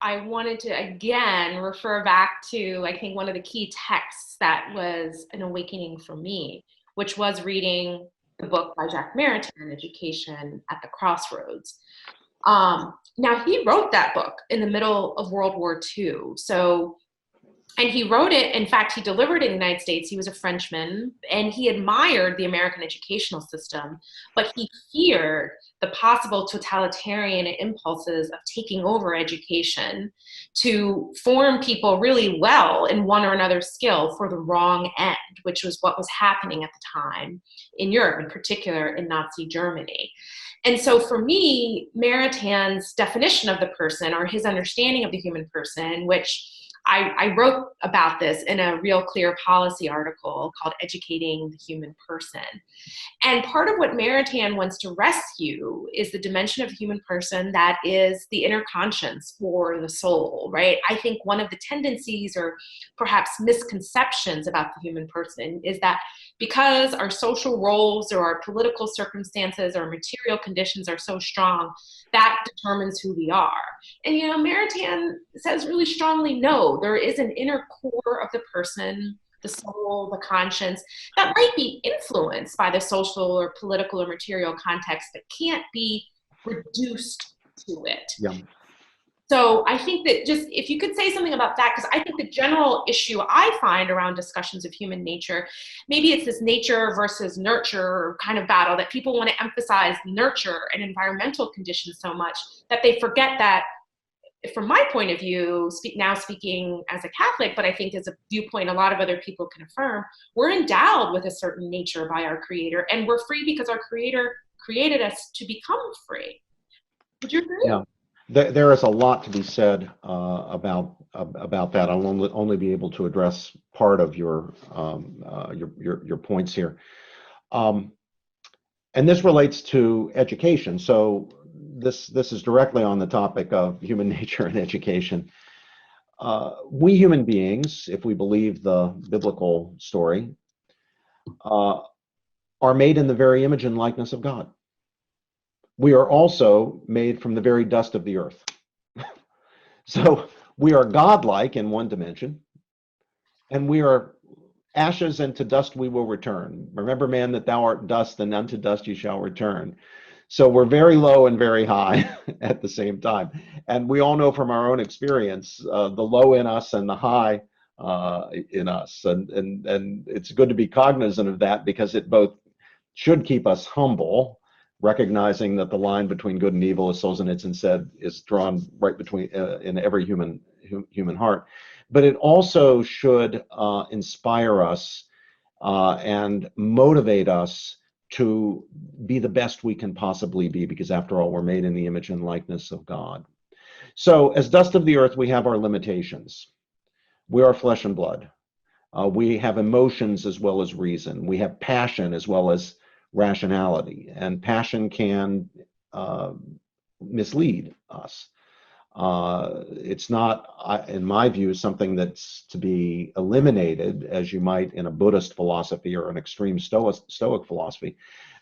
I wanted to again refer back to, I think, one of the key texts that was an awakening for me, which was reading the book by Jacques Maritain, Education at the Crossroads. Now, he wrote that book in the middle of World War II. So, and he wrote it, in fact, he delivered it in the United States. He was a Frenchman, and he admired the American educational system, but he feared the possible totalitarian impulses of taking over education to form people really well in one or another skill for the wrong end, which was what was happening at the time in Europe, in particular in Nazi Germany. And so for me, Maritain's definition of the person, or his understanding of the human person, which I wrote about this in a Real Clear Policy article called Educating the Human Person. And part of what Maritain wants to rescue is the dimension of the human person that is the inner conscience or the soul, right? I think one of the tendencies or perhaps misconceptions about the human person is that because our social roles or our political circumstances or material conditions are so strong, that determines who we are. And, you know, Maritain says really strongly, no, there is an inner core of the person, the soul, the conscience, that might be influenced by the social or political or material context, but can't be reduced to it. Yeah. So I think that just, if you could say something about that, because I think the general issue I find around discussions of human nature, maybe it's this nature versus nurture kind of battle, that people want to emphasize nurture and environmental conditions so much that they forget that, from my point of view, speaking as a Catholic, but I think as a viewpoint a lot of other people can affirm, we're endowed with a certain nature by our Creator, and we're free because our Creator created us to become free. Would you agree? Yeah. There is a lot to be said about that. I'll only be able to address part of your points here, and this relates to education. So this is directly on the topic of human nature and education. We human beings, if we believe the biblical story, are made in the very image and likeness of God. We are also made from the very dust of the earth. So we are godlike in one dimension, and we are ashes, and to dust we will return. Remember, man, that thou art dust, and unto dust you shall return. So we're very low and very high at the same time. And we all know from our own experience, the low in us and the high in us. And it's good to be cognizant of that, because it both should keep us humble, recognizing that the line between good and evil, as Solzhenitsyn said, is drawn right between in every human heart. But it also should inspire us and motivate us to be the best we can possibly be, because after all, we're made in the image and likeness of God. So as dust of the earth, we have our limitations. We are flesh and blood. We have emotions as well as reason. We have passion as well as rationality, and passion can mislead us. It's not, in my view, something that's to be eliminated, as you might in a Buddhist philosophy or an extreme Stoic philosophy,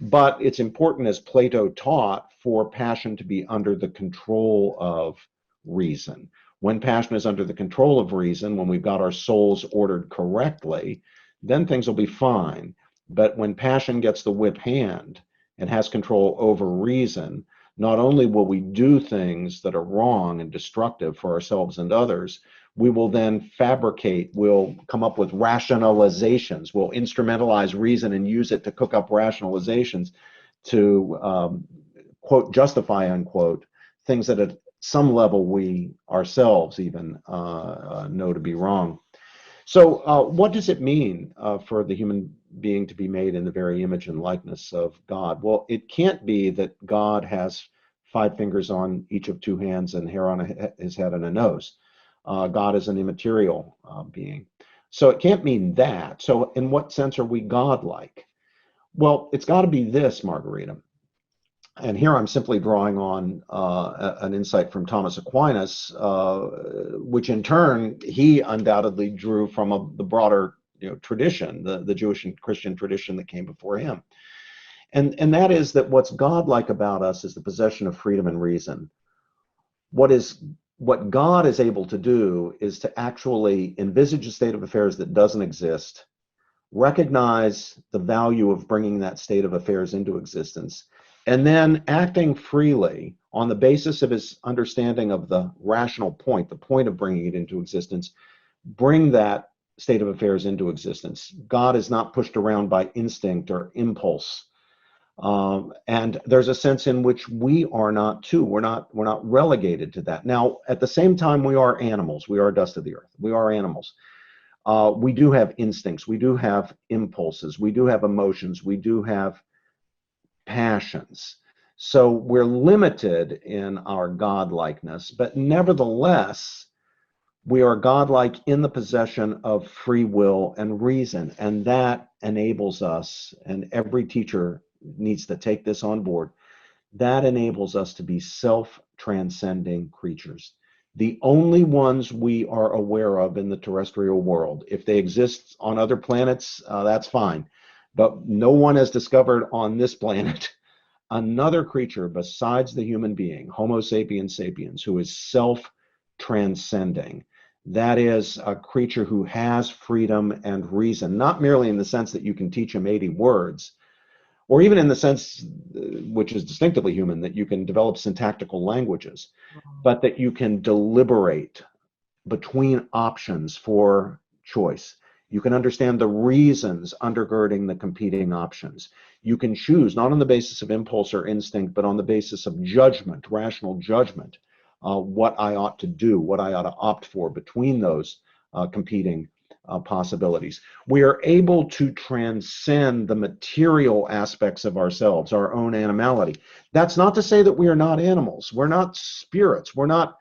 but it's important, as Plato taught, for passion to be under the control of reason. When passion is under the control of reason, when we've got our souls ordered correctly, then things will be fine. But when passion gets the whip hand and has control over reason, not only will we do things that are wrong and destructive for ourselves and others, we will then fabricate, we'll come up with rationalizations, we'll instrumentalize reason and use it to cook up rationalizations to, quote, justify, unquote, things that at some level we ourselves even know to be wrong. So what does it mean for the human being to be made in the very image and likeness of God? Well, it can't be that God has 5 fingers on each of 2 hands and hair on his head and a nose. God is an immaterial being. So it can't mean that. So in what sense are we godlike? Well, it's got to be this, Margarita. And here I'm simply drawing on an insight from Thomas Aquinas, which in turn he undoubtedly drew from the broader tradition, the Jewish and Christian tradition that came before him. And that is that what's godlike about us is the possession of freedom and reason. What is what God is able to do is to actually envisage a state of affairs that doesn't exist, recognize the value of bringing that state of affairs into existence, and then acting freely on the basis of his understanding of the rational point, the point of bringing it into existence, bring that state of affairs into existence. God is not pushed around by instinct or impulse. And there's a sense in which we are not too. We're not relegated to that. Now, at the same time, we are animals. We are dust of the earth. We are animals. We do have instincts. We do have impulses. We do have emotions. We do have passions. So we're limited in our godlikeness, but nevertheless, we are godlike in the possession of free will and reason, and that enables us, and every teacher needs to take this on board, that enables us to be self-transcending creatures. The only ones we are aware of in the terrestrial world. If they exist on other planets, that's fine. But no one has discovered on this planet another creature besides the human being, Homo sapiens sapiens, who is self-transcending. That is a creature who has freedom and reason, not merely in the sense that you can teach him 80 words, or even in the sense, which is distinctively human, that you can develop syntactical languages, but that you can deliberate between options for choice. You can understand the reasons undergirding the competing options. You can choose, not on the basis of impulse or instinct, but on the basis of judgment, rational judgment, what I ought to do, what I ought to opt for between those competing possibilities. We are able to transcend the material aspects of ourselves, our own animality. That's not to say that we are not animals. We're not spirits. We're not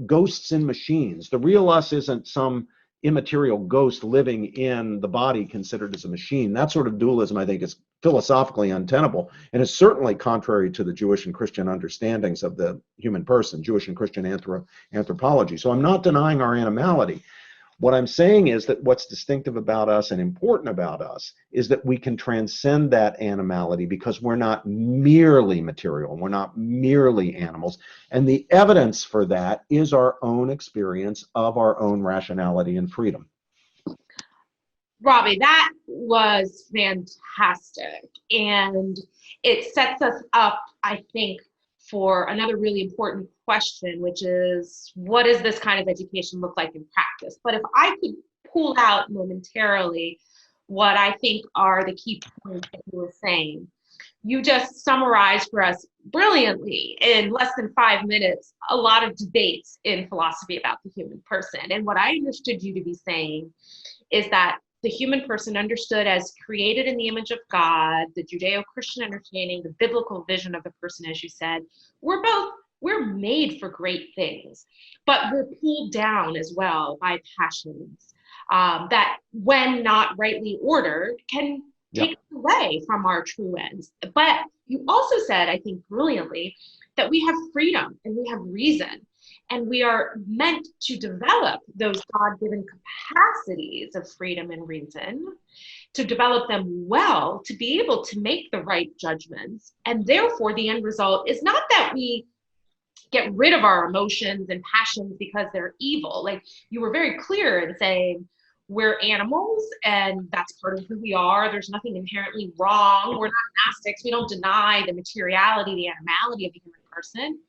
ghosts in machines. The real us isn't some immaterial ghost living in the body considered as a machine. That sort of dualism, I think, is philosophically untenable, and is certainly contrary to the Jewish and Christian understandings of the human person, Jewish and Christian anthropology. So I'm not denying our animality. What I'm saying is that what's distinctive about us and important about us is that we can transcend that animality because we're not merely material, we're not merely animals. And the evidence for that is our own experience of our own rationality and freedom. Robbie, that was fantastic. And it sets us up, I think, for another really important question, which is, what does this kind of education look like in practice? But if I could pull out momentarily what I think are the key points that you were saying, you just summarized for us brilliantly in less than 5 minutes a lot of debates in philosophy about the human person. And what I understood you to be saying is that the human person understood as created in the image of God, the Judeo-Christian understanding, the biblical vision of the person, as you said, we're made for great things, but we're pulled down as well by passions that, when not rightly ordered, can take us away from our true ends. But you also said, I think brilliantly, that we have freedom and we have reason. And we are meant to develop those God-given capacities of freedom and reason, to develop them well, to be able to make the right judgments. And therefore, the end result is not that we get rid of our emotions and passions because they're evil. Like, you were very clear in saying, we're animals and that's part of who we are. There's nothing inherently wrong. We're not Gnostics. We don't deny the materiality, the animality of the human person.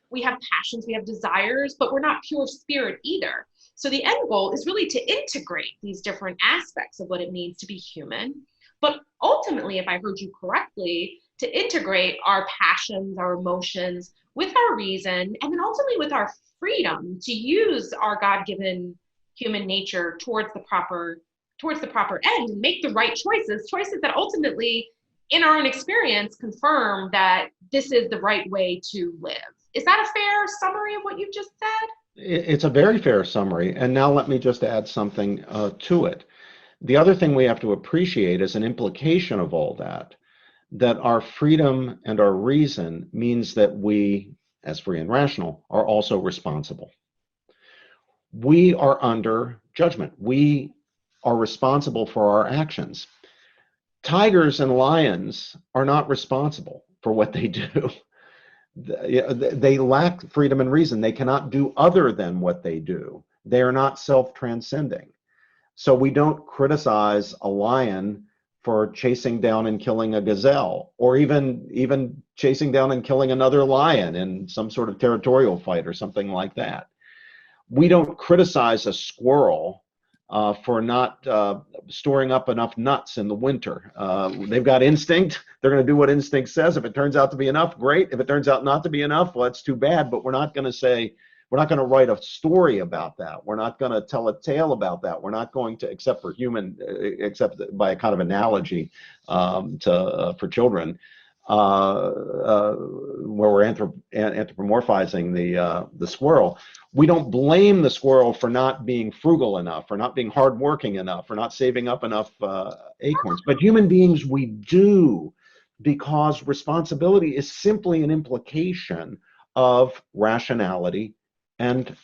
We have passions, we have desires, but we're not pure spirit either. So the end goal is really to integrate these different aspects of what it means to be human. But ultimately, if I heard you correctly, to integrate our passions, our emotions with our reason, and then ultimately with our freedom to use our God-given human nature towards the proper end and make the right choices that ultimately, in our own experience, confirm that this is the right way to live. Is that a fair summary of what you've just said? It's a very fair summary. And now let me just add something to it. The other thing we have to appreciate as an implication of all that our freedom and our reason means that we, as free and rational, are also responsible. We are under judgment. We are responsible for our actions. Tigers and lions are not responsible for what they do. They lack freedom and reason. They cannot do other than what they do. They are not self-transcending. So we don't criticize a lion for chasing down and killing a gazelle, or even chasing down and killing another lion in some sort of territorial fight or something like that. We don't criticize a squirrel for not storing up enough nuts in the winter. They've got instinct. They're going to do what instinct says. If it turns out to be enough, great. If it turns out not to be enough, well, that's too bad. But we're not going to say, we're not going to write a story about that. We're not going to tell a tale about that. We're not going to, except by a kind of analogy for children, where we're anthropomorphizing the squirrel. We don't blame the squirrel for not being frugal enough, for not being hardworking enough, for not saving up enough acorns. But human beings, we do, because responsibility is simply an implication of rationality and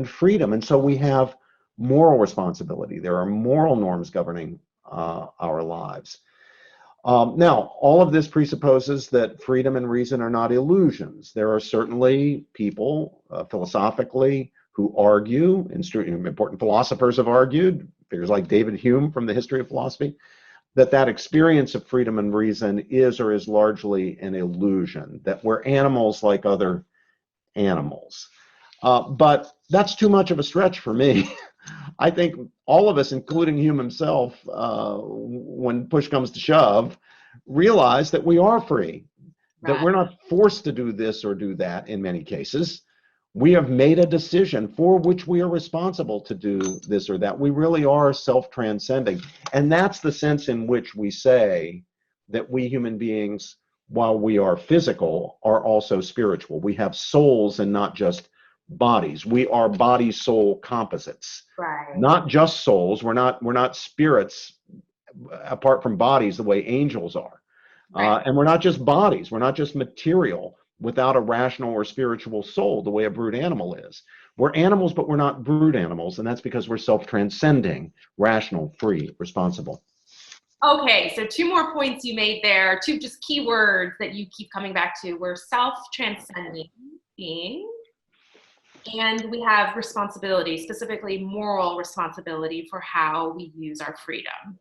freedom. And so we have moral responsibility. There are moral norms governing our lives. Now, all of this presupposes that freedom and reason are not illusions. There are certainly people philosophically who argue, important philosophers have argued, figures like David Hume from the History of Philosophy, that experience of freedom and reason is or is largely an illusion, that we're animals like other animals. But that's too much of a stretch for me. I think all of us, including Hume himself, when push comes to shove, realize that we are free, that we're not forced to do this or do that in many cases. We have made a decision for which we are responsible to do this or that. We really are self-transcending. And that's the sense in which we say that we human beings, while we are physical, are also spiritual. We have souls and not just bodies. We are body-soul composites. Right. Not just souls. We're not spirits apart from bodies the way angels are. Right. And we're not just bodies. We're not just material without a rational or spiritual soul the way a brute animal is. We're animals, but we're not brute animals, and that's because we're self-transcending, rational, free, responsible. Okay, so two more points you made there, two just key words that you keep coming back to. We're self-transcending beings, and we have responsibility, specifically moral responsibility for how we use our freedom.